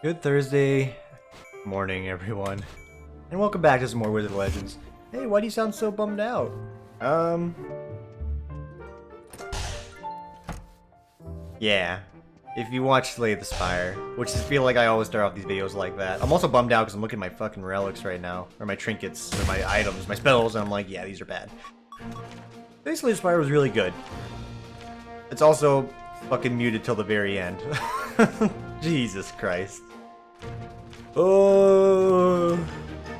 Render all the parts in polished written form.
Good Thursday morning, everyone, and welcome back to some more Wizard Legends. Hey, why do you sound so bummed out? Yeah. If you watch Slay the Spire, which I feel like I always start off these videos like that. I'm also bummed out because I'm looking at my fucking relics right now, or my trinkets, or my items, my spells, and I'm like, yeah, these are bad. Slay the Spire was really good. It's also fucking muted till the very end. Jesus Christ. Oh,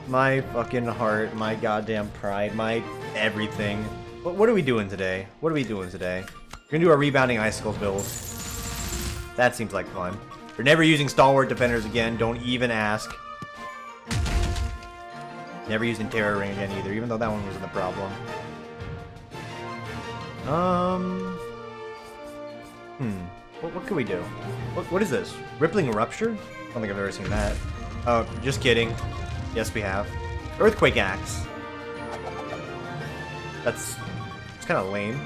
my fucking heart, my goddamn pride, my everything. What are we doing today? What are we doing today? We're gonna do our Rebounding Icicles build. That seems like fun. We're never using Stalwart Defenders again, don't even ask. Never using Terror Ring again either, even though that one wasn't the problem. What can we do? What is this? Rippling Rupture? I don't think I've ever seen that. Oh, just kidding. Yes, we have. Earthquake Axe. It's kind of lame.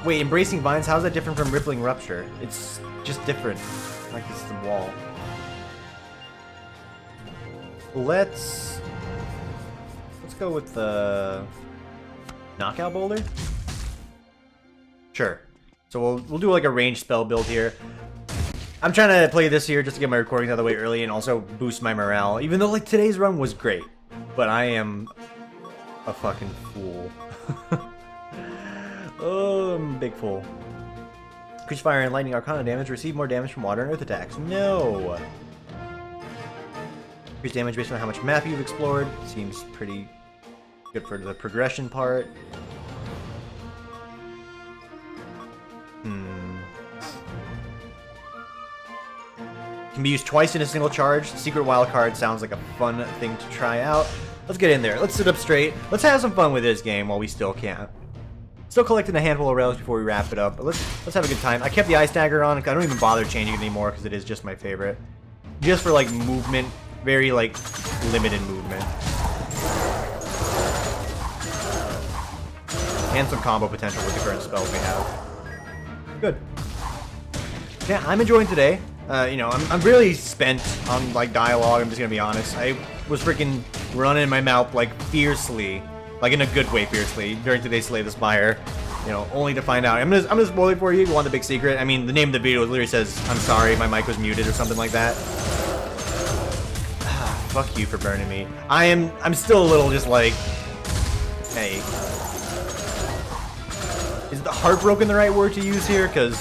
Wait, Embracing Vines, how's that different from Rippling Rupture? It's just different. Like this is the wall. Let's go with the Knockout Boulder? Sure. So we'll do like a ranged spell build here. I'm trying to play this here just to get my recordings out of the way early and also boost my morale. Even though like today's run was great, but I am a fucking fool. Oh, I'm a big fool. Increase fire and lightning arcana damage. Receive more damage from water and earth attacks. No. Increase damage based on how much map you've explored. Seems pretty good for the progression part. Can be used twice in a single charge. Secret wildcard sounds like a fun thing to try out. Let's get in there. Let's sit up straight. Let's have some fun with this game while we still can. Still collecting a handful of relics before we wrap it up. But let's have a good time. I kept the Ice Dagger on. I don't even bother changing it anymore because it is just my favorite. Just for like movement, very like limited movement. And some combo potential with the current spells we have. Good. Yeah, I'm enjoying today. You know, I'm really spent on, like, dialogue, I'm just gonna be honest. I was freaking running my mouth, like, fiercely, like, in a good way fiercely, during today's Slay the Spire, you know, only to find out. I'm gonna spoil it for you if you want the big secret. I mean, the name of the video literally says, I'm sorry, my mic was muted or something like that. Fuck you for burning me. I'm still a little just like, hey. Is the heartbroken the right word to use here? Because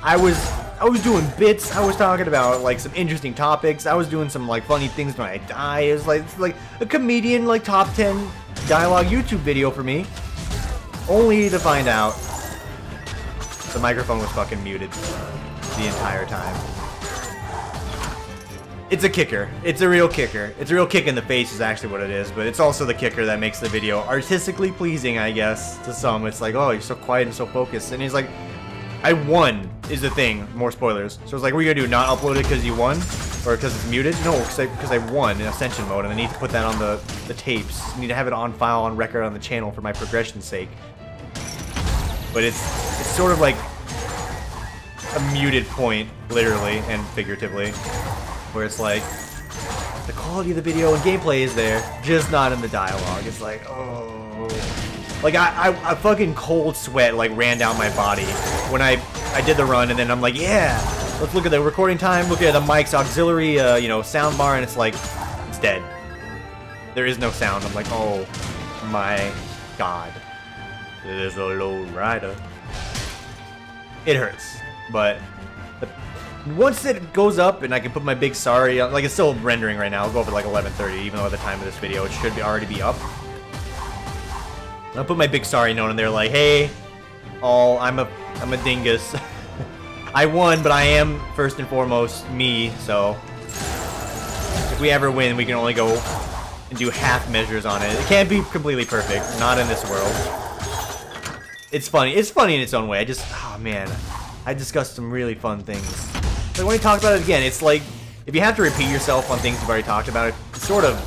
I was doing bits. I was talking about like some interesting topics. I was doing some like funny things when I die. It's like a comedian like top 10 dialogue YouTube video for me. Only to find out the microphone was fucking muted the entire time. It's a kicker. It's a real kicker. It's a real kick in the face is actually what it is, but it's also the kicker that makes the video artistically pleasing, I guess, to some. It's like, oh, you're so quiet and so focused. And he's like, I won is the thing. More spoilers. So it's like, what are you gonna do? Not upload it because you won? Or because it's muted? No, because I won in Ascension mode and I need to put that on the tapes. I need to have it on file, on record on the channel for my progression's sake. But it's sort of like a muted point, literally and figuratively. Where it's like, the quality of the video and gameplay is there, just not in the dialogue. It's like, oh. Like, I fucking cold sweat, like, ran down my body when I did the run, and then I'm like, yeah, let's look at the recording time, look at the mic's auxiliary, you know, sound bar, and it's like, it's dead. There is no sound. I'm like, oh my god. It is a low rider. It hurts, but once it goes up and I can put my big sorry on, like it's still rendering right now. I'll go up at like 11:30, even though at the time of this video it should already be up. I'll put my big sorry note in there like, hey, I'm a dingus. I won, but I am first and foremost me, so if we ever win, we can only go and do half measures on it. It can't be completely perfect, not in this world. It's funny. It's funny in its own way. Oh man, I discussed some really fun things. Like when we talk about it again, it's like if you have to repeat yourself on things you've already talked about, it's sort of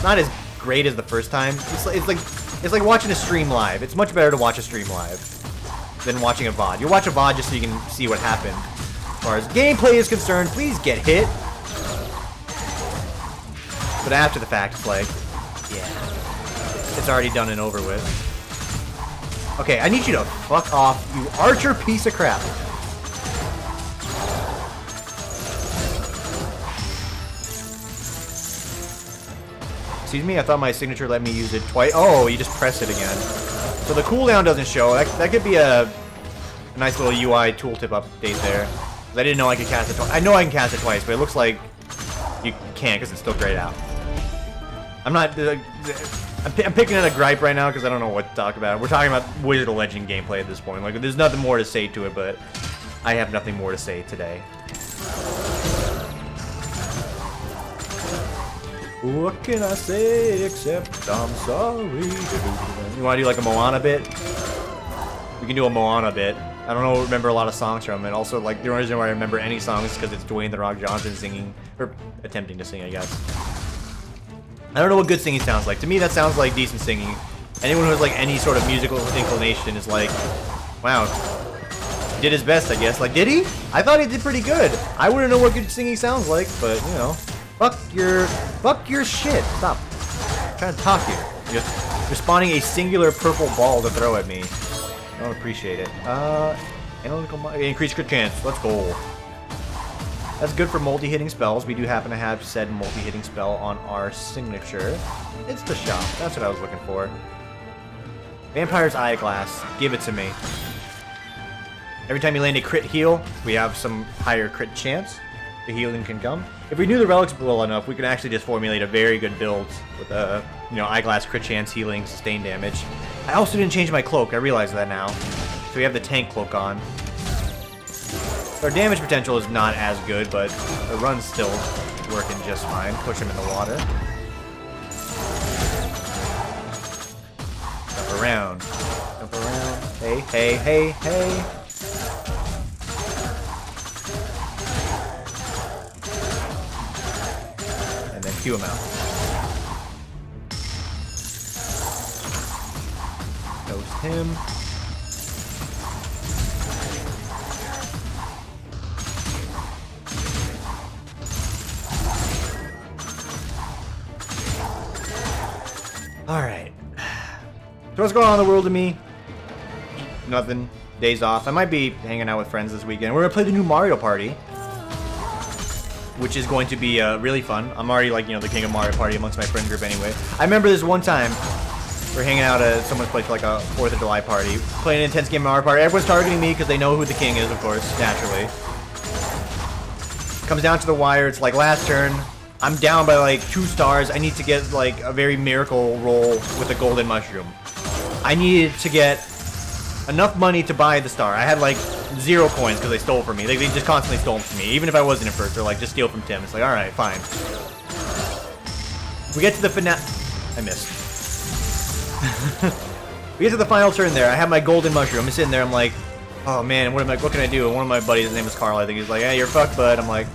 not as great as the first time. It's like watching a stream live. It's much better to watch a stream live than watching a VOD. You watch a VOD just so you can see what happened. far as gameplay is concerned, please get hit. But after the fact, it's like, yeah, it's already done and over with. Okay, I need you to fuck off, you archer piece of crap. Excuse me, I thought my signature let me use it twice. Oh, you just press it again. So the cooldown doesn't show. That could be a nice little UI tooltip update there. I didn't know I could cast it twice. I know I can cast it twice, but it looks like you can't because it's still grayed out. I'm not... I'm picking at a gripe right now because I don't know what to talk about. We're talking about Wizard of Legend gameplay at this point. Like, there's nothing more to say to it, but I have nothing more to say today. What can I say except I'm sorry? You want to do like a Moana bit? We can do a Moana bit. I don't remember a lot of songs from it. Also, like, the only reason why I remember any songs is because it's Dwayne "The Rock" Johnson singing, or attempting to sing, I guess. I don't know what good singing sounds like. To me, that sounds like decent singing. Anyone who has like any sort of musical inclination is like, wow, he did his best, I guess. Like, did he? I thought he did pretty good. I wouldn't know what good singing sounds like, but you know, fuck your shit. Stop. I'm trying to talk here. You're spawning a singular purple ball to throw at me. I don't appreciate it. Analytical increased crit chance. Let's go. That's good for multi-hitting spells. We do happen to have said multi-hitting spell on our signature. It's the shop. That's what I was looking for. Vampire's Eyeglass. Give it to me. Every time you land a crit heal, we have some higher crit chance. The healing can come. If we knew the relics well enough, we could actually just formulate a very good build with Eyeglass, crit chance, healing, sustain damage. I also didn't change my cloak. I realize that now. So we have the tank cloak on. Our damage potential is not as good, but the run's still working just fine. Push him in the water. Jump around. Jump around. Hey, hey, hey, hey. And then cue him out. Toast him. Alright. So what's going on in the world to me? Nothing. Days off. I might be hanging out with friends this weekend. We're going to play the new Mario Party. Which is going to be really fun. I'm already like, the king of Mario Party amongst my friend group anyway. I remember this one time, we're hanging out at someone's place for like a 4th of July party. Playing an intense game of Mario Party. Everyone's targeting me because they know who the king is, of course, naturally. Comes down to the wire. It's like last turn. I'm down by like 2 stars. I need to get like a very miracle roll with a golden mushroom. I needed to get enough money to buy the star. I had like 0 coins because they stole from me. They just constantly stole from me. Even if I wasn't at first, they're like, just steal from Tim. It's like, alright, fine. We get to the finale. I missed. We get to the final turn there. I have my golden mushroom. I'm sitting there. I'm like, oh man, what can I do? And one of my buddies, his name is Carl, I think, he's like, hey, you're fucked, bud. I'm like,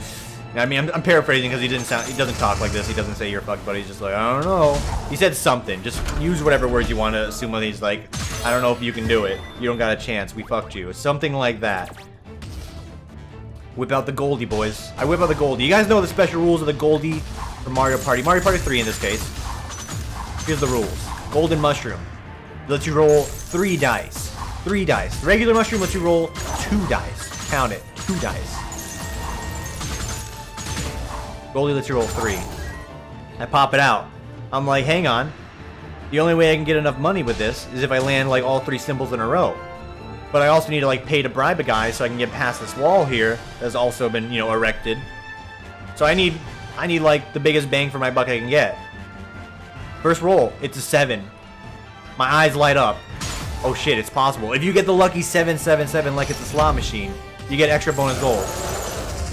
I mean, I'm paraphrasing because he doesn't talk like this. He doesn't say you're fucked, but he's just like, I don't know. He said something. Just use whatever words you want to assume when he's like, I don't know if you can do it. You don't got a chance. We fucked you. Something like that. Whip out the Goldie, boys. I whip out the Goldie. You guys know the special rules of the Goldie for Mario Party. Mario Party 3 in this case. Here's the rules. Golden Mushroom. Lets you roll 3 dice. 3 dice. The regular mushroom lets you roll 2 dice. Count it. 2 dice. Goldie lets you roll 3. I pop it out. I'm like, hang on. The only way I can get enough money with this is if I land like all 3 symbols in a row. But I also need to like pay to bribe a guy so I can get past this wall here that's also been, erected. So I need like the biggest bang for my buck I can get. First roll, it's a 7. My eyes light up. Oh shit, it's possible. If you get the lucky 777 like it's a slot machine, you get extra bonus gold.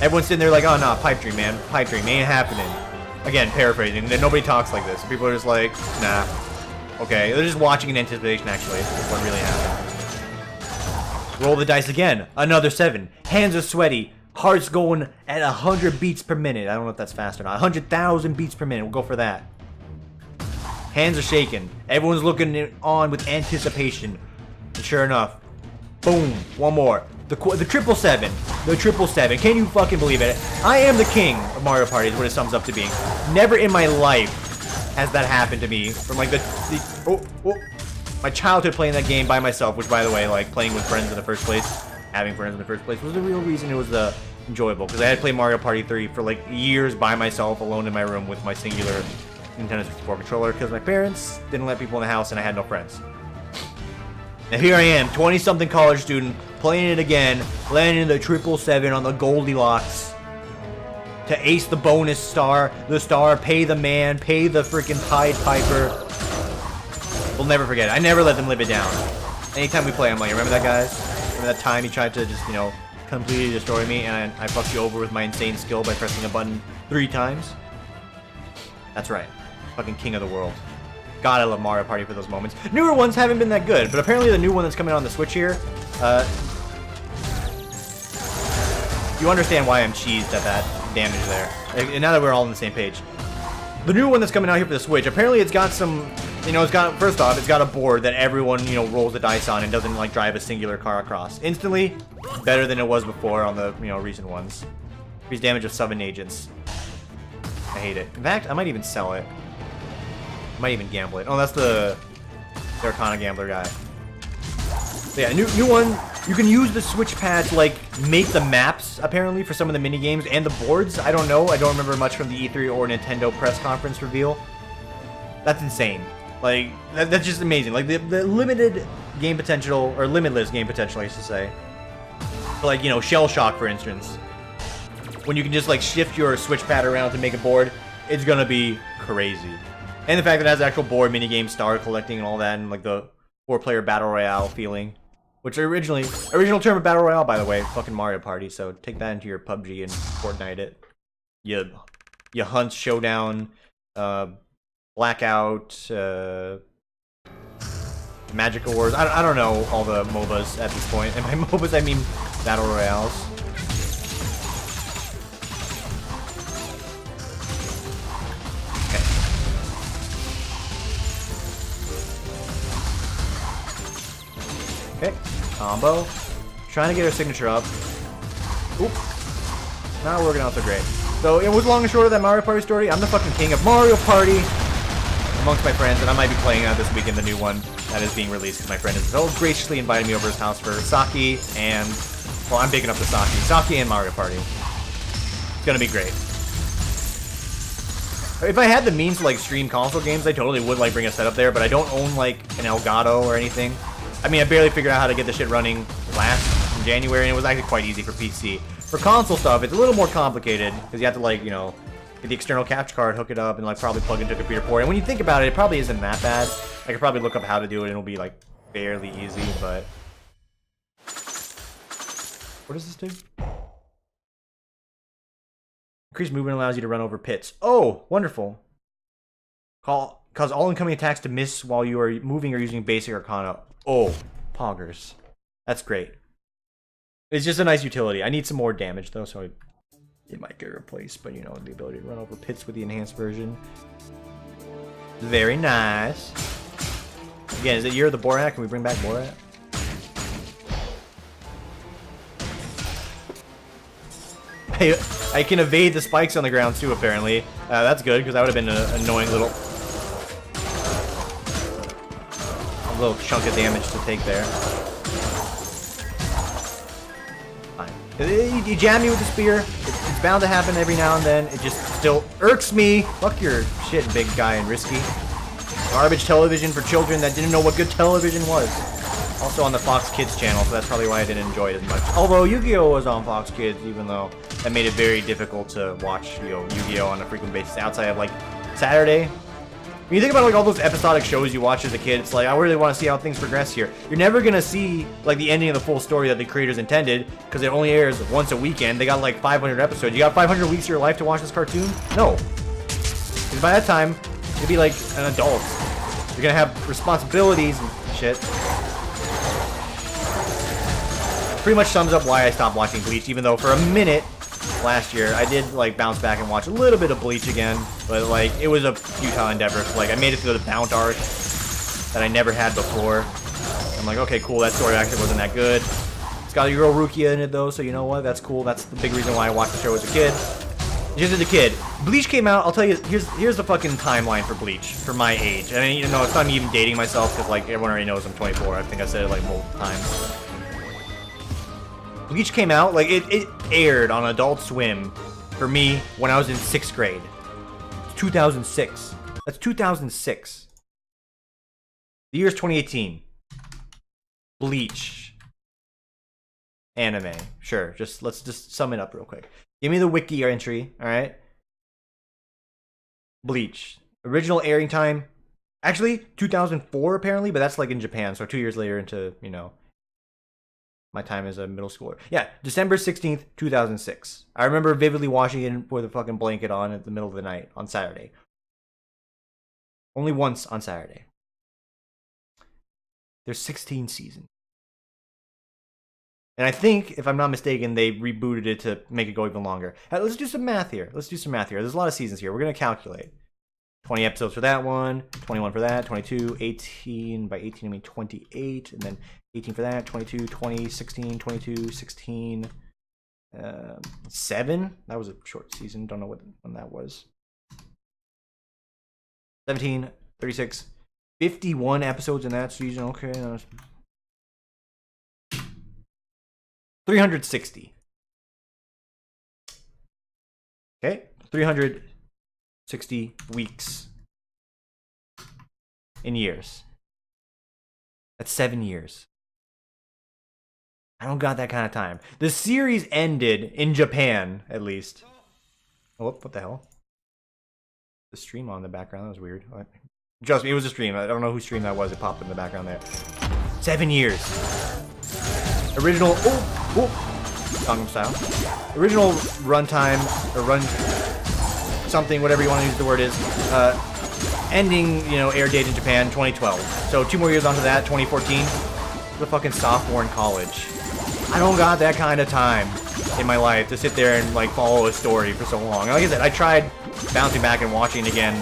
Everyone's sitting there like, oh no, pipe dream, man. Pipe dream, ain't happening. Again, paraphrasing. Nobody talks like this. People are just like, nah. Okay, they're just watching in anticipation, actually. That's what really happened. Roll the dice again. Another 7. Hands are sweaty. Heart's going at 100 beats per minute. I don't know if that's fast or not. 100,000 beats per minute. We'll go for that. Hands are shaking. Everyone's looking on with anticipation. And sure enough, boom. One more. The 777. The 777. Can you fucking believe it? I am the king of Mario Party is what it sums up to being. Never in my life has that happened to me. From like my childhood playing that game by myself, which by the way, like playing with friends in the first place, having friends in the first place was the real reason it was enjoyable. Because I had played Mario Party 3 for like years by myself, alone in my room with my singular Nintendo 64 controller because my parents didn't let people in the house and I had no friends. Now here I am, 20-something college student, playing it again, landing the 777 on the Goldilocks to ace the bonus star, pay the man, pay the freaking Pied Piper. We'll never forget it. I never let them live it down. Anytime we play, I'm like, remember that, guys? Remember that time he tried to just, you know, completely destroy me and I fucked you over with my insane skill by pressing a button 3 times? That's right. Fucking king of the world. God, I love Mario Party for those moments. Newer ones haven't been that good, but apparently the new one that's coming on the Switch here, you understand why I'm cheesed at that damage there. And now that we're all on the same page. The new one that's coming out here for the Switch, apparently it's got some, you know, first off, it's got a board that everyone, you know, rolls the dice on and doesn't, like, drive a singular car across. Instantly, better than it was before on the, you know, recent ones. Increased damage of 7 agents. I hate it. In fact, I might even sell it. Might even gamble it. Oh, that's the Arcana Gambler guy. So yeah, new one. You can use the Switch pad to like make the maps apparently for some of the mini games and the boards. I don't know. I don't remember much from the E3 or Nintendo press conference reveal. That's insane. Like that's just amazing. Like the limited game potential or limitless game potential, I should say. Like, you know, Shell Shock for instance. When you can just like shift your Switch pad around to make a board, it's gonna be crazy. And the fact that it has actual board minigame star collecting and all that, and like the 4-player battle royale feeling, which original term of battle royale, by the way, fucking Mario Party. So take that into your PUBG and Fortnite it. You hunt, showdown, blackout, magical wars. I don't know all the MOBAs at this point, and by MOBAs I mean battle royales. Okay, combo. Trying to get her signature up. Oop. Not working out so great. So, it was long and short of that Mario Party story. I'm the fucking king of Mario Party amongst my friends, and I might be playing this weekend, the new one that is being released, because my friend has so graciously invited me over his house for sake and, well, I'm picking up the sake. Sake and Mario Party. It's gonna be great. If I had the means to, like, stream console games, I totally would, like, bring a setup there, but I don't own, like, an Elgato or anything. I mean, I barely figured out how to get the shit running in January, and it was actually quite easy for PC. For console stuff, it's a little more complicated, because you have to, like, you know, get the external capture card, hook it up, and, like, probably plug into a computer port. And when you think about it, it probably isn't that bad. I could probably look up how to do it, and it'll be, like, fairly easy, but... What does this do? Increased movement allows you to run over pits. Oh, wonderful. Cause all incoming attacks to miss while you are moving or using basic Arcana. Oh, poggers. That's great. It's just a nice utility. I need some more damage, though, so it might get replaced. But, you know, the ability to run over pits with the enhanced version. Very nice. Again, is it Year of the Borat? Can we bring back Borat? I can evade the spikes on the ground, too, apparently. That's good, because that would have been an annoying little chunk of damage to take there. Fine. You jam me with the spear. It's bound to happen every now and then. It just still irks me. Fuck your shit, big guy and risky. Garbage television for children that didn't know what good television was. Also on the Fox Kids channel, so that's probably why I didn't enjoy it as much. Although Yu-Gi-Oh! Was on Fox Kids, even though that made it very difficult to watch, you know, Yu-Gi-Oh! On a frequent basis outside of, like, Saturday. When you think about, like, all those episodic shows you watch as a kid, it's like, I really want to see how things progress here. You're never gonna see, like, the ending of the full story that the creators intended, because it only airs once a weekend. They got, like, 500 episodes. You got 500 weeks of your life to watch this cartoon? No. Because by that time, you'll be, like, an adult. You're gonna have responsibilities and shit. Pretty much sums up why I stopped watching Bleach, even though for a minute last year I did like bounce back and watch a little bit of Bleach again, but like it was a futile endeavor. Like I made it through the Bound arc that I never had before. I'm like, okay, cool, that story actually wasn't that good. It's got your girl Rukia in it though, so you know what? That's cool. That's the big reason why I watched the show as a kid. Just as a kid, Bleach came out. I'll tell you. Here's the fucking timeline for Bleach for my age. And you know, it's not me even dating myself because like everyone already knows I'm 24. I think I said it like multiple times. Bleach came out like it aired on Adult Swim for me when I was in 6th grade. It's 2006. That's 2006. The year's 2018. Bleach. Anime. Sure. Let's just sum it up real quick. Give me the wiki entry, alright? Bleach. Original airing time. Actually, 2004 apparently, but that's like in Japan, so 2 years later into, you know, my time as a middle schooler. Yeah, December 16th, 2006. I remember vividly watching it with a fucking blanket on at the middle of the night on Saturday. Only once on Saturday. There's 16 seasons. And I think, if I'm not mistaken, they rebooted it to make it go even longer. Let's do some math here. There's a lot of seasons here. We're going to calculate. 20 episodes for that one, 21 for that, 22, 18, by 18 I mean 28, and then 18 for that, 22, 20, 16, 22, 16, 7. That was a short season. Don't know when that was. 17, 36, 51 episodes in that season. Okay, that was 360. Okay, 360 weeks in years. That's 7 years. I don't got that kind of time. The series ended in Japan, at least. Oh, what the hell? The stream on in the background, that was weird. Trust me, it was a stream. I don't know whose stream that was. It popped in the background there. 7 years. Original, Gangnam Style. Original runtime, or run something, whatever you want to use the word is. Ending, you know, air date in Japan, 2012. So 2 more years onto that, 2014. The fucking sophomore in college. I don't got that kind of time in my life to sit there and like follow a story for so long. Like I said, I tried bouncing back and watching it again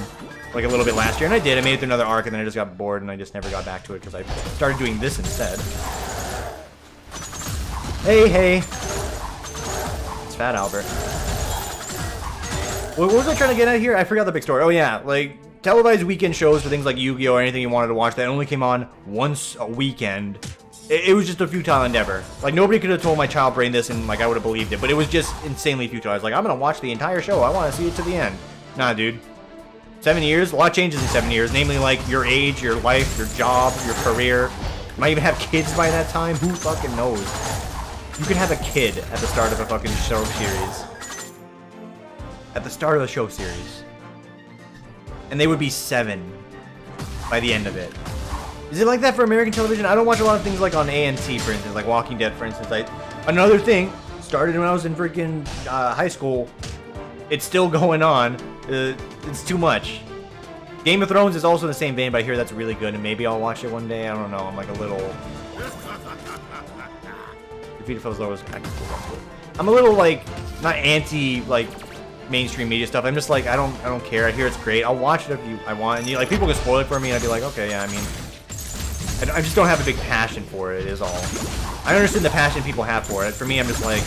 like a little bit last year, and I did. I made it through another arc, and then I just got bored, and I just never got back to it because I started doing this instead. Hey. It's Fat Albert. What was I trying to get at here? I forgot the big story. Oh yeah, like televised weekend shows for things like Yu-Gi-Oh! Or anything you wanted to watch that only came on once a weekend. It was just a futile endeavor. Like, nobody could have told my child brain this and, like, I would have believed it. But it was just insanely futile. I was like, I'm going to watch the entire show. I want to see it to the end. Nah, dude. 7 years? A lot changes in 7 years. Namely, like, your age, your life, your job, your career. Might even have kids by that time. Who fucking knows? You could have a kid at the start of a fucking show series. At the start of the show series. And they would be 7 by the end of it. Is it like that for American television? I don't watch a lot of things like on A&T, for instance, like Walking Dead, for instance. Another thing, started when I was in freaking high school. It's still going on. It's too much. Game of Thrones is also in the same vein, but I hear that's really good, and maybe I'll watch it one day. I don't know. I'm like a little... Defeated Foes Low was actually cool. I'm a little like not anti like mainstream media stuff. I'm just like I don't care. I hear it's great. I'll watch it if I want. And like people can spoil it for me, and I'd be like, okay, yeah. I mean, I just don't have a big passion for it. Is all. I understand the passion people have for it. For me, I'm just like,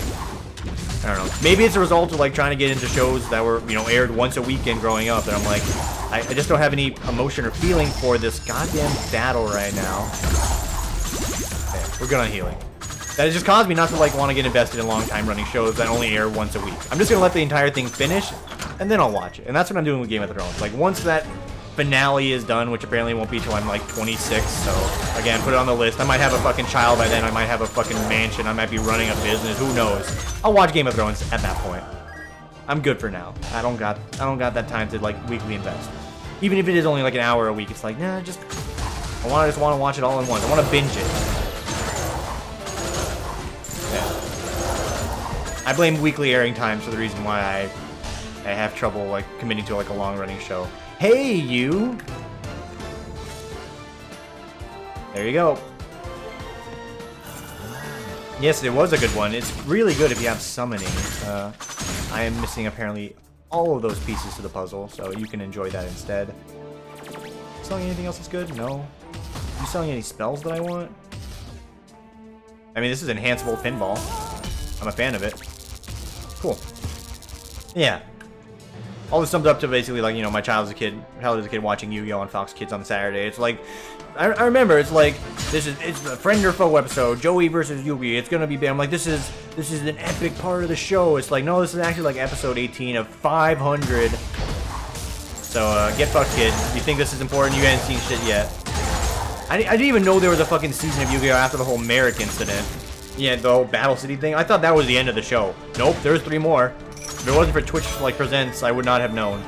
I don't know. Maybe it's a result of like trying to get into shows that were, you know, aired once a weekend growing up, and I'm like, I just don't have any emotion or feeling for this goddamn battle right now. Okay, we're good on healing. That has just caused me not to like want to get invested in long time running shows that only air once a week. I'm just gonna let the entire thing finish, and then I'll watch it. And that's what I'm doing with Game of Thrones. Like once that finale is done, which apparently won't be till I'm like 26. So again, put it on the list. I might have a fucking child by then. I might have a fucking mansion. I might be running a business. Who knows? I'll watch Game of Thrones at that point. I'm good for now. I don't got that time to like weekly invest. Even if it is only like an hour a week, it's like nah. I just want to watch it all at once. I want to binge it. Yeah. I blame weekly airing times for the reason why I have trouble like committing to like a long running show. Hey, you! There you go. Yes, it was a good one. It's really good if you have summoning. I am missing apparently all of those pieces to the puzzle, so you can enjoy that instead. Selling anything else that's good? No. You selling any spells that I want? I mean, this is enhanceable pinball. I'm a fan of it. Cool. Yeah. All this sums up to basically, like, you know, my child as a kid watching Yu-Gi-Oh! On Fox Kids on Saturday. It's like, I remember, it's like, it's a friend or foe episode, Joey versus Yugi. It's gonna be big. I'm like, this is an epic part of the show. It's like, no, this is actually like episode 18 of 500. So, get fucked, kid. You think this is important? You haven't seen shit yet. I didn't even know there was a fucking season of Yu-Gi-Oh! After the whole Merrick incident. Yeah, the whole Battle City thing. I thought that was the end of the show. Nope, there's 3 more. If it wasn't for Twitch, like, Presents, I would not have known.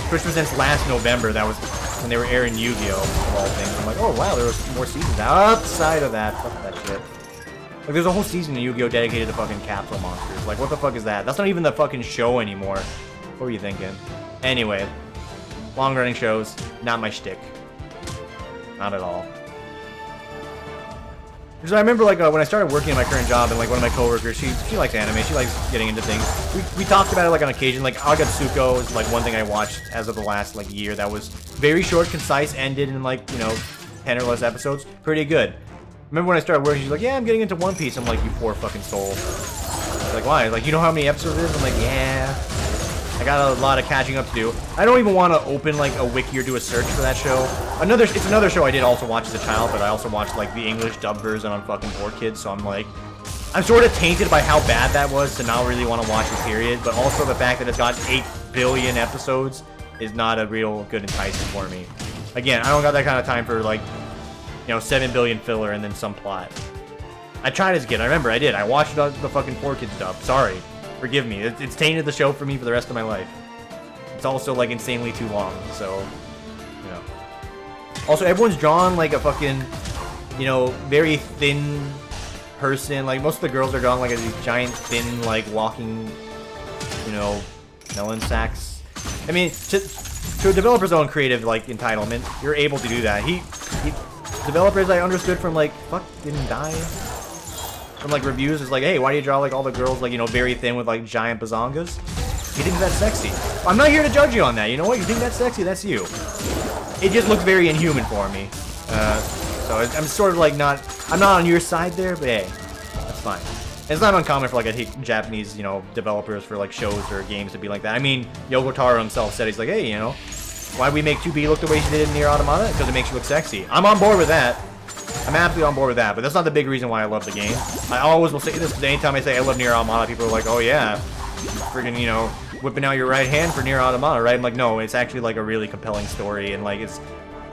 Twitch Presents last November, that was when they were airing Yu-Gi-Oh! Of all things. I'm like, oh wow, there was more seasons outside of that. Fuck that shit. Like, there's a whole season of Yu-Gi-Oh! dedicated to fucking capsule monsters. Like, what the fuck is that? That's not even the fucking show anymore. What were you thinking? Anyway, long-running shows, not my shtick. Not at all. Because I remember, like, when I started working at my current job, and, like, one of my coworkers, she likes anime, she likes getting into things. We talked about it, like, on occasion. Like, Agatsuko is, like, one thing I watched as of the last, like, year that was very short, concise, ended in, like, you know, 10 or less episodes. Pretty good. Remember when I started working, she's like, yeah, I'm getting into One Piece. I'm like, you poor fucking soul. Like, why? Like, you know how many episodes it is? I'm like, yeah. I got a lot of catching up to do. I don't even want to open, like, a wiki or do a search for that show. It's another show I did also watch as a child, but I also watched, like, the English dub version on fucking 4Kids, so I'm like, I'm sort of tainted by how bad that was to not really want to watch it, period, but also the fact that it's got 8 billion episodes is not a real good enticement for me. Again, I don't got that kind of time for, like, you know, 7 billion filler and then some plot. I tried as a kid, I remember I did. I watched the fucking 4Kids dub, sorry. Forgive me. It's tainted the show for me for the rest of my life. It's also, like, insanely too long, so, you know. Also, everyone's drawn, like, a fucking, you know, very thin person. Like, most of the girls are drawn, like, as these giant, thin, like, walking, you know, melon sacks. I mean, to a developer's own creative, like, entitlement, you're able to do that. Developers, I understood from, like, fuck, didn't die. From, like, reviews, is like, hey, why do you draw, like, all the girls, like, you know, very thin with, like, giant bazongas? You think that's sexy? I'm not here to judge you on that, you know what? You think that's sexy? That's you. It just looks very inhuman for me. So I'm sort of, like, I'm not on your side there, but hey, that's fine. It's not uncommon for, like, I hate Japanese, you know, developers for, like, shows or games to be like that. I mean, Yoko Taro himself said, he's like, hey, you know, why we make 2B look the way she did in Nier Automata? Because it makes you look sexy. I'm on board with that. I'm absolutely on board with that, but that's not the big reason why I love the game. I always will say this, because anytime I say I love Nier Automata, people are like, oh yeah, friggin', you know, whipping out your right hand for Nier Automata, right? I'm like, no, it's actually, like, a really compelling story, and, like, it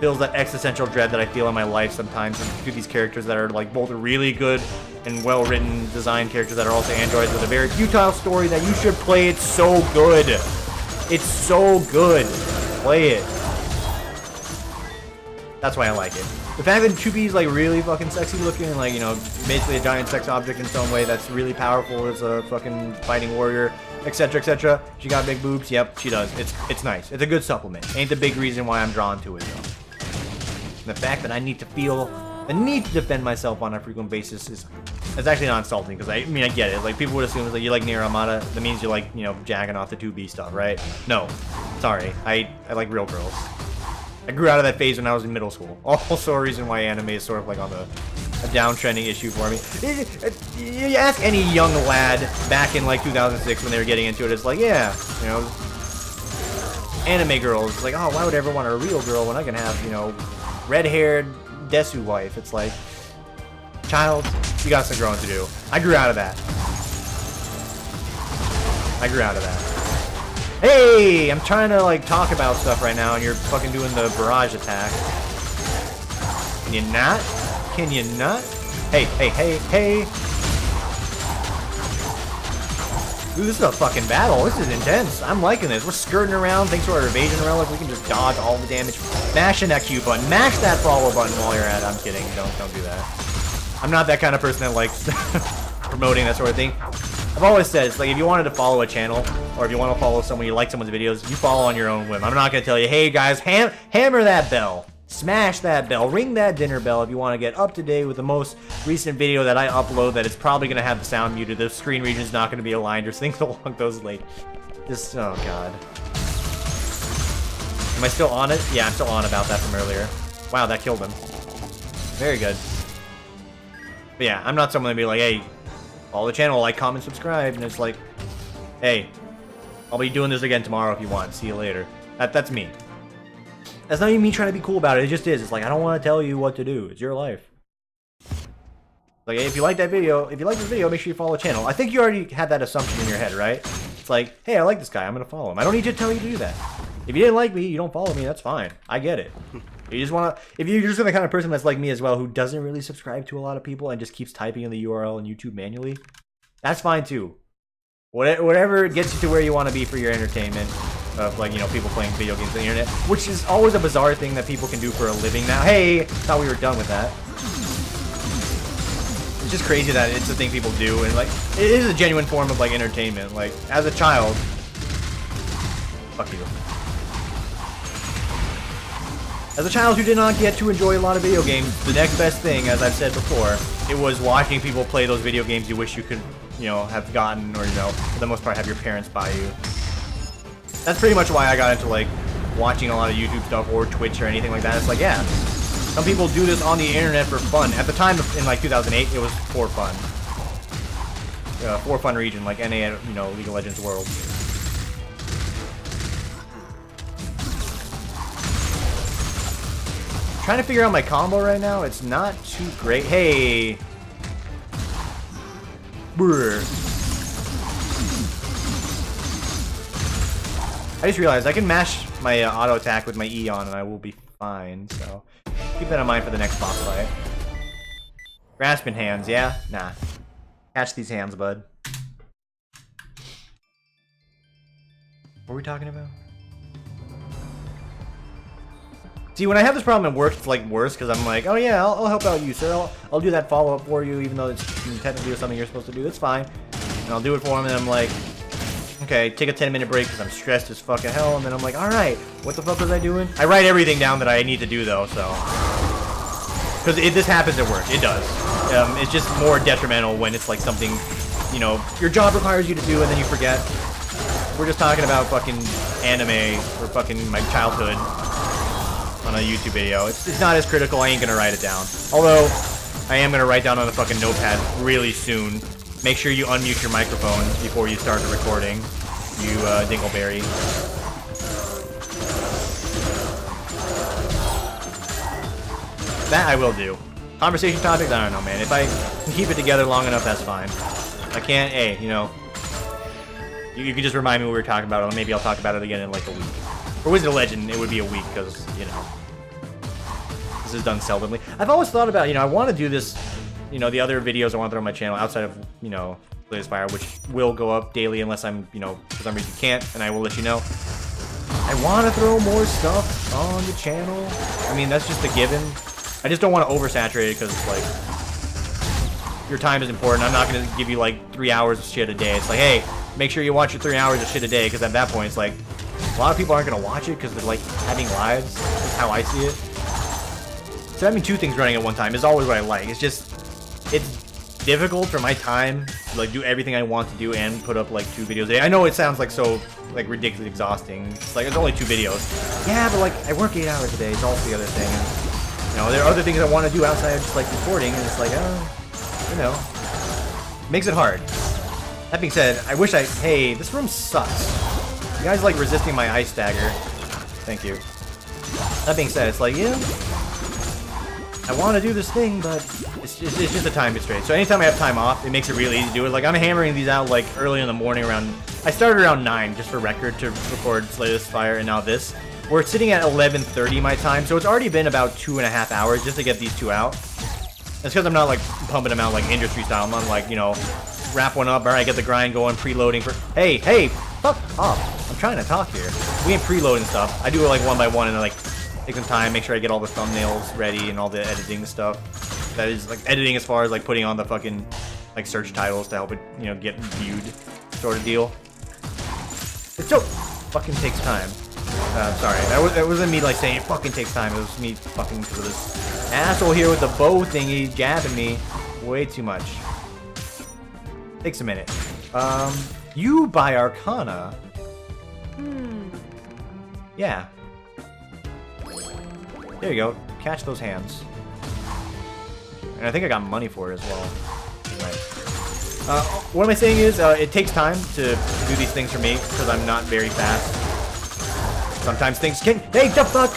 feels that existential dread that I feel in my life sometimes through these characters that are, like, both really good and well-written design characters that are also androids with a very futile story that you should play. It's so good. It's so good. Play it. That's why I like it. The fact that 2B is, like, really fucking sexy looking and, like, you know, basically a giant sex object in some way that's really powerful as a fucking fighting warrior, etc., etc. She got big boobs. Yep, she does. It's nice. It's a good supplement. Ain't the big reason why I'm drawn to it, though. And the fact that I need to feel the need to defend myself on a frequent basis is actually not insulting, because I mean, I get it. Like, people would assume, like, you like Nier Automata, that means you like, you know, jacking off the 2B stuff, right? No. Sorry. I like real girls. I grew out of that phase when I was in middle school. Also a reason why anime is sort of like on a downtrending issue for me. You ask any young lad back in, like, 2006 when they were getting into it, it's like, yeah, you know, anime girls. It's like, oh, why would I ever want a real girl when I can have, you know, red-haired Desu wife? It's like, child, you got some growing to do. I grew out of that. Hey, I'm trying to, like, talk about stuff right now, and you're fucking doing the barrage attack. Can you not? Can you not? Hey, hey, hey, hey. Dude, this is a fucking battle. This is intense. I'm liking this. We're skirting around thanks to our evasion relic. We can just dodge all the damage. Mashing that Q button. Mash that follow button while you're at it. I'm kidding. Don't do that. I'm not that kind of person that likes promoting that sort of thing. I've always said, it's like, if you wanted to follow a channel, or if you want to follow someone, you like someone's videos, you follow on your own whim. I'm not going to tell you, hey guys, hammer that bell. Smash that bell. Ring that dinner bell if you want to get up to date with the most recent video that I upload that is probably going to have the sound muted. The screen region is not going to be aligned or things along those late. Just, oh god. Am I still on it? Yeah, I'm still on about that from earlier. Wow, that killed him. Very good. But yeah, I'm not someone to be like, hey, follow the channel, like, comment, subscribe, and it's like, hey, I'll be doing this again tomorrow if you want. See you later. That's me. That's not even me trying to be cool about it. It just is. It's like, I don't want to tell you what to do. It's your life. Like, hey, if you like that video, if you like this video, make sure you follow the channel. I think you already had that assumption in your head, right? It's like, hey, I like this guy. I'm going to follow him. I don't need to tell you to do that. If you didn't like me, you don't follow me. That's fine. I get it. You just want to, if you're just the kind of person that's like me as well, who doesn't really subscribe to a lot of people and just keeps typing in the URL on YouTube manually, that's fine too. Whatever gets you to where you want to be for your entertainment of, like, you know, people playing video games on the internet, which is always a bizarre thing that people can do for a living now. Hey, thought we were done with that. It's just crazy that it's a thing people do, and like, it is a genuine form of like entertainment. Like, as a child, fuck you. As a child who did not get to enjoy a lot of video games, the next best thing, as I've said before, it was watching people play those video games you wish you could, you know, have gotten, or, you know, for the most part, have your parents buy you. That's pretty much why I got into, like, watching a lot of YouTube stuff or Twitch or anything like that. It's like, yeah, some people do this on the internet for fun. At the time, in, like, 2008, it was for fun. For fun region, like NA, you know, League of Legends World. Trying to figure out my combo right now. It's not too great. Hey. Brr. I just realized I can mash my auto attack with my E on and I will be fine. So keep that in mind for the next boss fight. Grasping hands, yeah? Nah. Catch these hands, bud. What were we talking about? See, when I have this problem at work, it's like worse because I'm like, oh yeah, I'll help out you, sir. I'll do that follow-up for you, even though it's technically something you're supposed to do. It's fine. And I'll do it for him, and I'm like, okay, take a 10-minute break because I'm stressed as fucking hell. And then I'm like, all right, what the fuck was I doing? I write everything down that I need to do, though, so. Because this happens at work. It does. It's just more detrimental when it's like something, you know, your job requires you to do and then you forget. We're just talking about fucking anime or fucking my childhood on a YouTube video. It's not as critical. I ain't gonna write it down. Although, I am gonna write down on a fucking notepad really soon. Make sure you unmute your microphone before you start the recording, you dingleberry. That I will do. Conversation topics? I don't know, man. If I can keep it together long enough, that's fine. I can't, hey, you know, you can just remind me what we were talking about, or maybe I'll talk about it again in like a week. For Wizard of Legend, it would be a week, because, you know, this is done seldomly. I've always thought about, you know, I want to do this, you know, the other videos I want to throw on my channel outside of, you know, Latest Fire, which will go up daily unless I'm, you know, for some reason can't, and I will let you know. I want to throw more stuff on the channel. I mean, that's just a given. I just don't want to oversaturate it because it's like, your time is important. I'm not going to give you like 3 hours of shit a day. It's like, hey, make sure you watch your 3 hours of shit a day, because at that point it's like, a lot of people aren't going to watch it because they're like having lives. That's how I see it. So having two things running at one time is always what I like. It's just, it's difficult for my time to like do everything I want to do and put up like 2 videos a day. I know it sounds like so like ridiculously exhausting. It's like, it's only 2 videos. Yeah, but like I work 8 hours a day. It's also the other thing. And, you know, there are other things I want to do outside of just like recording, and it's like, you know, makes it hard. That being said, I wish hey, this room sucks. You guys like resisting my ice dagger. Thank you. That being said, it's like, yeah, I want to do this thing, but it's just a time constraint. So anytime I have time off, it makes it really easy to do it. Like, I'm hammering these out like early in the morning around, I started around 9 just for record to record Latest Fire, and now this. We're sitting at 11:30 my time, so it's already been about 2.5 hours just to get these 2 out. It's because I'm not like pumping them out like industry style. I'm not like, you know, wrap one up, alright, get the grind going, preloading for, hey, fuck off. I'm trying to talk here. We ain't preloading stuff. I do it like one by one and then like take some time, make sure I get all the thumbnails ready and all the editing stuff. That is like editing as far as like putting on the fucking like search titles to help it, you know, get viewed sort of deal. It so fucking takes time. Sorry, that wasn't me like saying it fucking takes time. It was me fucking because of this asshole here with the bow thingy jabbing me way too much. Takes a minute. You buy Arcana. Yeah. There you go. Catch those hands. And I think I got money for it as well. Right. What am I saying is, it takes time to do these things for me, because I'm not very fast. Sometimes things can... Hey, the fuck!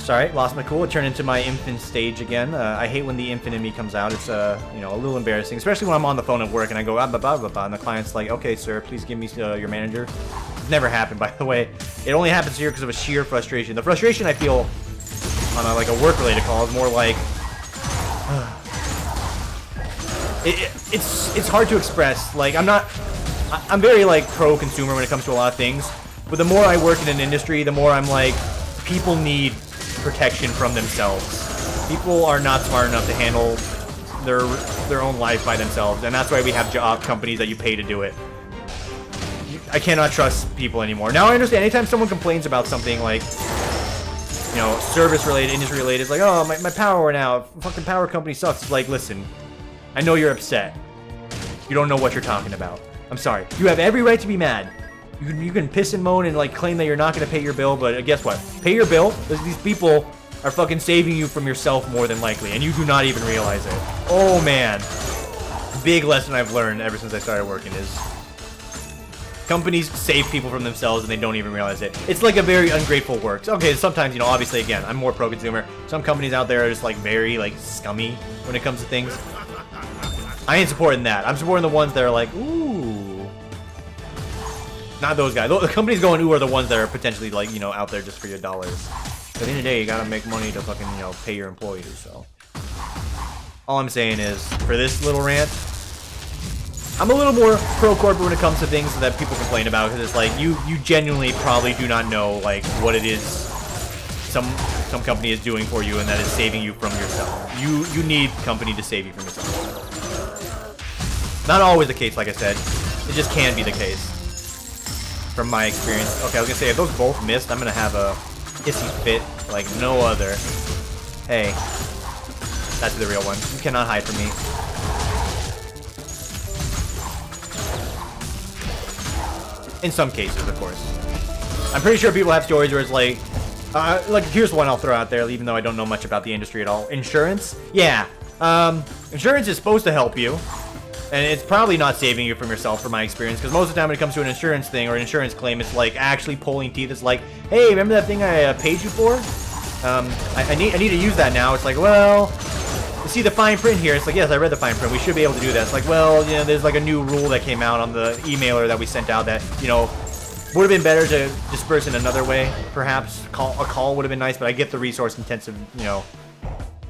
Sorry, lost my cool. It turned into my infant stage again. I hate when the infant in me comes out. It's, you know, a little embarrassing, especially when I'm on the phone at work and I go, and the client's like, okay, sir, please give me your manager. It's never happened, by the way. It only happens here because of a sheer frustration. The frustration I feel on like a work-related call is more like... It's hard to express. Like, I'm very, like, pro-consumer when it comes to a lot of things. But the more I work in an industry, the more I'm like, people need protection from themselves. People are not smart enough to handle their own life by themselves, and that's why we have job companies that you pay to do it. I cannot trust people anymore. Now I understand. Anytime someone complains about something like, you know, service related, industry related, it's like, oh, my power went out. Fucking power company sucks. It's like, listen, I know you're upset. You don't know what you're talking about. I'm sorry. You have every right to be mad. You can piss and moan and like claim that you're not going to pay your bill, but guess what? Pay your bill. These people are fucking saving you from yourself more than likely, and you do not even realize it. Oh man. Big lesson I've learned ever since I started working is companies save people from themselves and they don't even realize it. It's like a very ungrateful work. Okay, sometimes, you know, obviously, again, I'm more pro-consumer. Some companies out there are just like very like scummy when it comes to things. I ain't supporting that. I'm supporting the ones that are like, ooh. Not those guys. The companies going ooh are the ones that are potentially like, you know, out there just for your dollars. At the end of the day, you gotta make money to fucking, you know, pay your employees, so. All I'm saying is, for this little rant, I'm a little more pro-corporate when it comes to things that people complain about, because it's like, you genuinely probably do not know, like, what it is some company is doing for you and that is saving you from yourself. You need company to save you from yourself. Not always the case, like I said. It just can be the case. From my experience. Okay, I was gonna say, if those both missed, I'm gonna have a hissy fit like no other. Hey. That's the real one. You cannot hide from me. In some cases, of course. I'm pretty sure people have stories where it's like, here's one I'll throw out there, even though I don't know much about the industry at all. Insurance? Yeah. Insurance is supposed to help you. And it's probably not saving you from yourself, from my experience, because most of the time when it comes to an insurance thing or an insurance claim, it's like actually pulling teeth. It's like, hey, remember that thing I paid you for? I need to use that now. It's like, well, you see the fine print here. It's like, yes, I read the fine print. We should be able to do that. It's like, well, you know, there's like a new rule that came out on the emailer that we sent out that, you know, would have been better to disperse in another way, perhaps. A call would have been nice, but I get the resource-intensive, you know,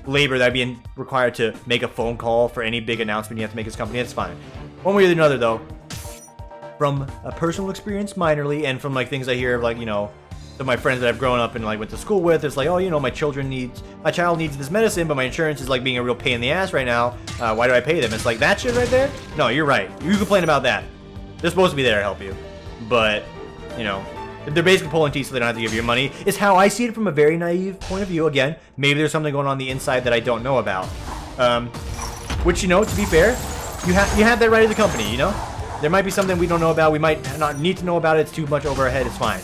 labor that'd be required to make a phone call for any big announcement you have to make as a company. It's fine. One way or another, though, from a personal experience, minorly, and from like things I hear of, like, you know, of my friends that I've grown up and like went to school with, it's like, oh, you know, my child needs this medicine, but my insurance is like being a real pain in the ass right now. Why do I pay them? It's like that shit right there. No, you're right. You complain about that. They're supposed to be there to help you, but you know. They're basically pulling teeth so they don't have to give you money, is how I see it from a very naive point of view. Again, maybe there's something going on the inside that I don't know about. Which, you know, to be fair, you have that right as a company, you know? There might be something we don't know about. We might not need to know about it. It's too much over our head. It's fine.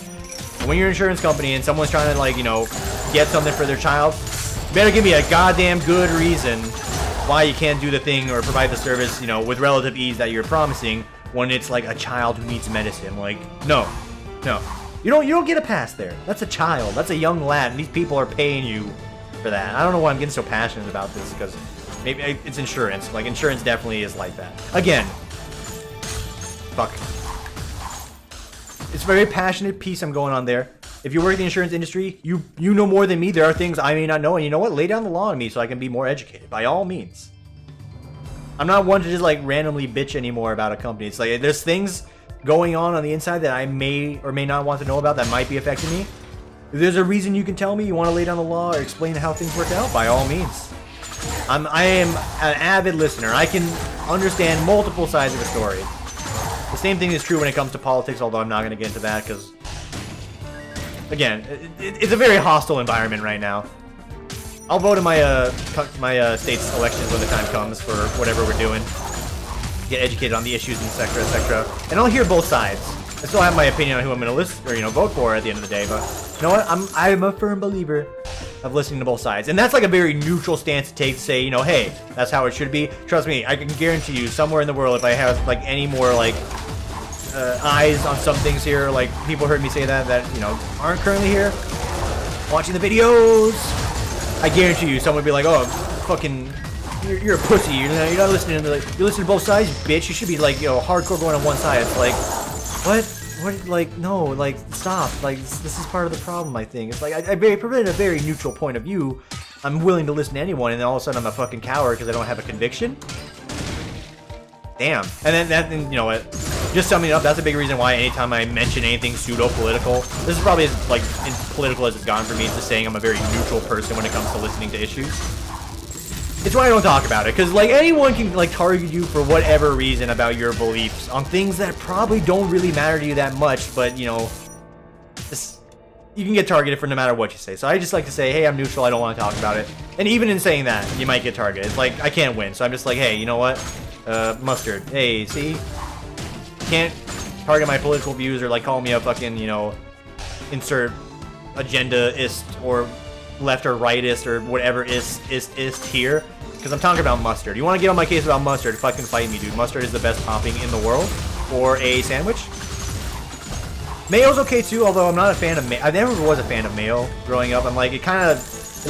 But when you're an insurance company and someone's trying to, like, you know, get something for their child, you better give me a goddamn good reason why you can't do the thing or provide the service, you know, with relative ease that you're promising when it's, like, a child who needs medicine. Like, no. You don't get a pass there. That's a child. That's a young lad, and these people are paying you for that. I don't know why I'm getting so passionate about this, because maybe it's insurance. Like, insurance definitely is like that. Again, fuck. It's a very passionate piece I'm going on there. If you work in the insurance industry, you know more than me. There are things I may not know, and you know what? Lay down the law on me so I can be more educated, by all means. I'm not one to just, like, randomly bitch anymore about a company. It's like, there's things going on the inside that I may or may not want to know about that might be affecting me. If there's a reason you can tell me, you want to lay down the law or explain how things work out, by all means. I am an avid listener. I can understand multiple sides of a story. The same thing is true when it comes to politics, although I'm not going to get into that because, again, it's a very hostile environment right now. I'll vote in my state's elections when the time comes for whatever we're doing. Get educated on the issues, etc., etc. And I'll hear both sides. I still have my opinion on who I'm going to list or, you know, vote for at the end of the day. But you know what? I'm a firm believer of listening to both sides. And that's like a very neutral stance to take to say, you know, hey, that's how it should be. Trust me, I can guarantee you somewhere in the world, if I have like any more like eyes on some things here, like people heard me say that, you know, aren't currently here watching the videos, I guarantee you someone would be like, oh, fucking, you're a pussy, you're not listening to, like, you listen to both sides, bitch, you should be like, you know, hardcore going on one side. It's like, what, like, no, like, stop, like, this is part of the problem, I think. It's like, I provided a very neutral point of view. I'm willing to listen to anyone, and then all of a sudden I'm a fucking coward because I don't have a conviction. Damn. And then you know what, just summing it up, that's a big reason why anytime I mention anything pseudo-political, this is probably as, like, political as it's gone for me, it's just saying I'm a very neutral person when it comes to listening to issues. It's why I don't talk about it, because, like, anyone can, like, target you for whatever reason about your beliefs on things that probably don't really matter to you that much, but, you know, just, you can get targeted for no matter what you say. So I just like to say, hey, I'm neutral, I don't want to talk about it. And even in saying that, you might get targeted. It's like, I can't win, so I'm just like, hey, you know what? Mustard. Hey, see? Can't target my political views or, like, call me a fucking, you know, insert agenda-ist or left or rightist or whatever is here, because I'm talking about mustard. You want to get on my case about mustard, fucking fight me, dude. Mustard is the best topping in the world for a sandwich. Mayo's okay too, although I'm not a fan of mayo. I never was a fan of mayo growing up. I'm like, it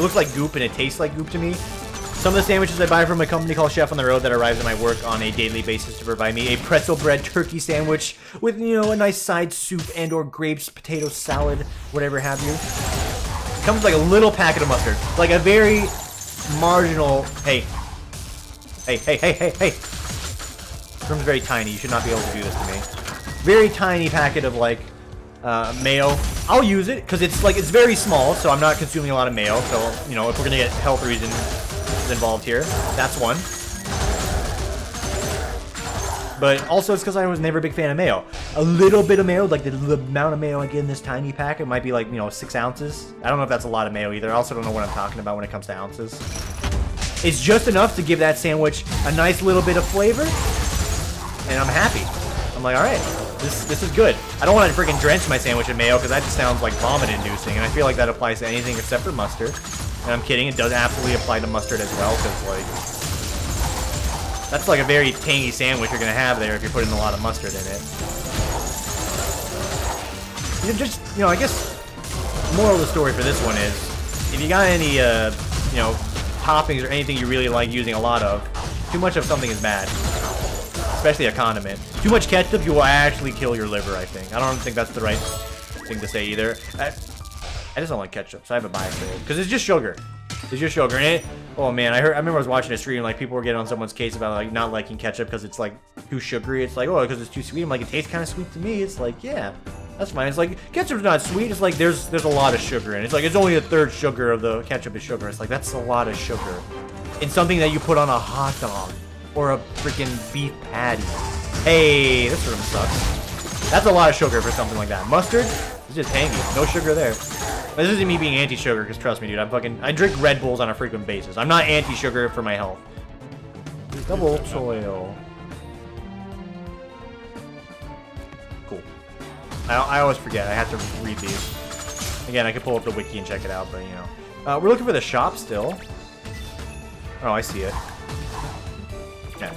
looks like goop and it tastes like goop to me. Some of the sandwiches I buy from a company called Chef on the Road that arrives at my work on a daily basis to provide me a pretzel bread turkey sandwich with, you know, a nice side soup and or grapes, potato salad, whatever have you. Comes with like a little packet of mustard, like a very marginal. Hey. This room's very tiny. You should not be able to do this to me. Very tiny packet of like mayo. I'll use it because it's like, it's very small, so I'm not consuming a lot of mayo. So, you know, if we're gonna get health reasons involved here, that's one. But also it's because I was never a big fan of mayo. A little bit of mayo, like the amount of mayo I get in this tiny packet might be like, you know, 6 ounces. I don't know if that's a lot of mayo either. I also don't know what I'm talking about when it comes to ounces. It's just enough to give that sandwich a nice little bit of flavor, and I'm happy. I'm like, alright, this is good. I don't want to freaking drench my sandwich in mayo because that just sounds like vomit-inducing, and I feel like that applies to anything except for mustard. And I'm kidding, it does absolutely apply to mustard as well, because, like, that's like a very tangy sandwich you're going to have there if you're putting a lot of mustard in it. Just, you know, I guess, moral of the story for this one is, if you got any, you know, toppings or anything you really like using a lot of, too much of something is bad. Especially a condiment. Too much ketchup, you will actually kill your liver, I think. I don't think that's the right thing to say either. I just don't like ketchup, so I have a bias there. Because it's just sugar. It's just sugar. And it, oh man, I remember I was watching a stream, like people were getting on someone's case about like not liking ketchup because it's like too sugary. It's like, oh, because it's too sweet. I'm like, it tastes kind of sweet to me. It's like, yeah, that's fine. It's like, ketchup's not sweet. It's like, there's a lot of sugar in it. It's like, it's only a third sugar of the ketchup is sugar. It's like, that's a lot of sugar. In something that you put on a hot dog or a freaking beef patty. Hey, this room sucks. That's a lot of sugar for something like that. Mustard? It's just tangy. No sugar there. This isn't me being anti-sugar, because trust me, dude, I drink Red Bulls on a frequent basis. I'm not anti-sugar for my health. Double soil. Cool. I always forget. I have to read these. Again, I could pull up the wiki and check it out, but, you know. We're looking for the shop still. Oh, I see it. Yeah.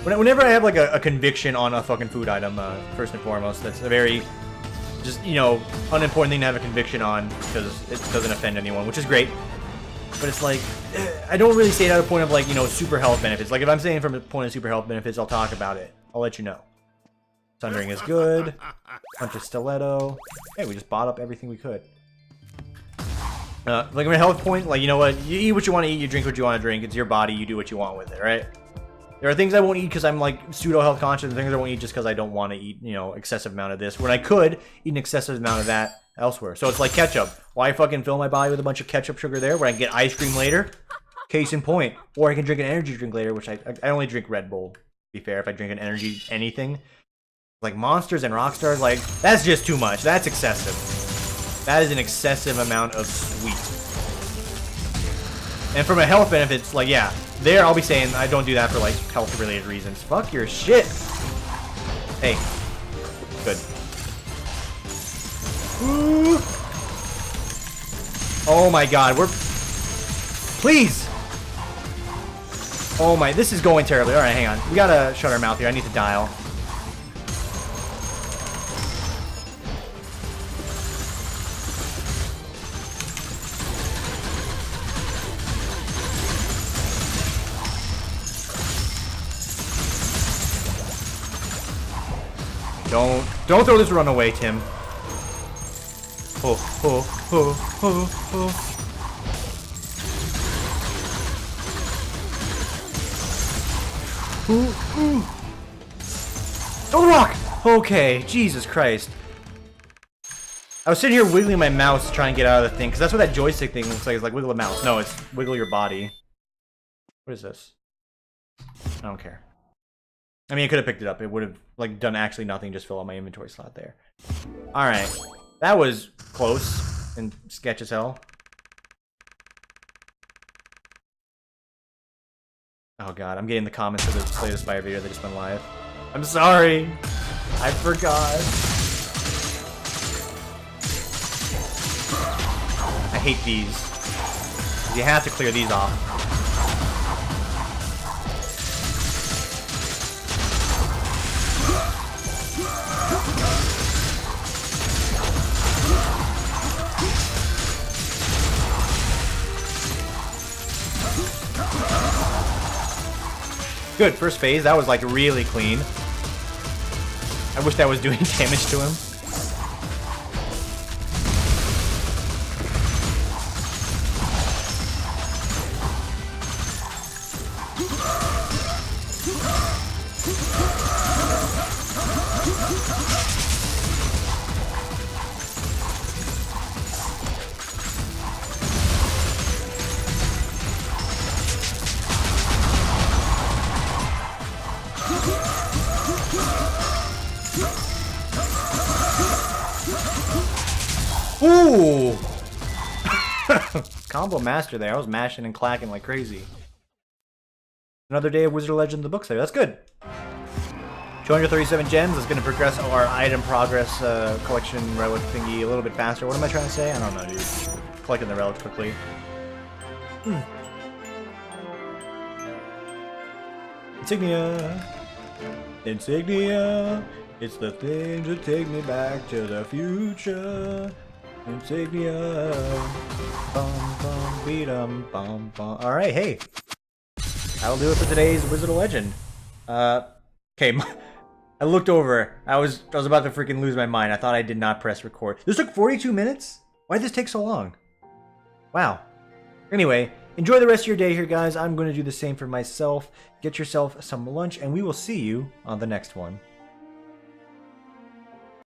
Whenever I have, like, a conviction on a fucking food item, first and foremost, that's a very... just, you know, unimportant thing to have a conviction on because it doesn't offend anyone, which is great. But it's like, I don't really say it at a point of like, you know, super health benefits. Like if I'm saying from a point of super health benefits, I'll talk about it. I'll let you know. Sundering is good. Punch of stiletto. Hey, we just bought up everything we could. Like from a health point, like, you know what? You eat what you want to eat, you drink what you want to drink. It's your body, you do what you want with it, right? There are things I won't eat because I'm like pseudo health conscious, and things I won't eat just because I don't want to eat, you know, excessive amount of this. When I could eat an excessive amount of that elsewhere. So it's like ketchup. Why fucking fill my body with a bunch of ketchup sugar there when I can get ice cream later? Case in point. Or I can drink an energy drink later, which I only drink Red Bull, to be fair. If I drink an energy anything. Like Monsters and Rockstars, like, that's just too much. That's excessive. That is an excessive amount of sweet. And from a health benefits, like, yeah. There, I'll be saying I don't do that for, like, health-related reasons. Fuck your shit. Hey. Good. Ooh. Oh my god, we're... Please! Oh my, this is going terribly. Alright, hang on. We gotta shut our mouth here. I need to dial. Don't throw this run away, Tim. Oh, oh, oh, oh, oh. Ooh, ooh. Oh, the rock! Okay, Jesus Christ. I was sitting here wiggling my mouse to try and get out of the thing, because that's what that joystick thing looks like. It's like wiggle a mouse. No, it's wiggle your body. What is this? I don't care. I mean, I could have picked it up. It would have, like, done actually nothing, just fill out my inventory slot there. Alright. That was close and sketch as hell. Oh god, I'm getting the comments for the Play the Spire video that just went live. I'm sorry! I forgot. I hate these. You have to clear these off. Good, first phase, that was like really clean. I wish that was doing damage to him. Ooh! Combo master there. I was mashing and clacking like crazy. Another day of Wizard of Legend, the books there. That's good. 237 gems is going to progress our item progress collection relic thingy a little bit faster. What am I trying to say? I don't know, dude. Collecting the relics quickly. Insignia! Insignia! It's the thing to take me back to the future. Insignia. Bum bum beat 'em bum bum. Alright, hey. That'll do it for today's Wizard of Legend. Okay, I looked over. I was about to freaking lose my mind. I thought I did not press record. This took 42 minutes? Why did this take so long? Wow. Anyway, enjoy the rest of your day here, guys. I'm going to do the same for myself. Get yourself some lunch, and we will see you on the next one.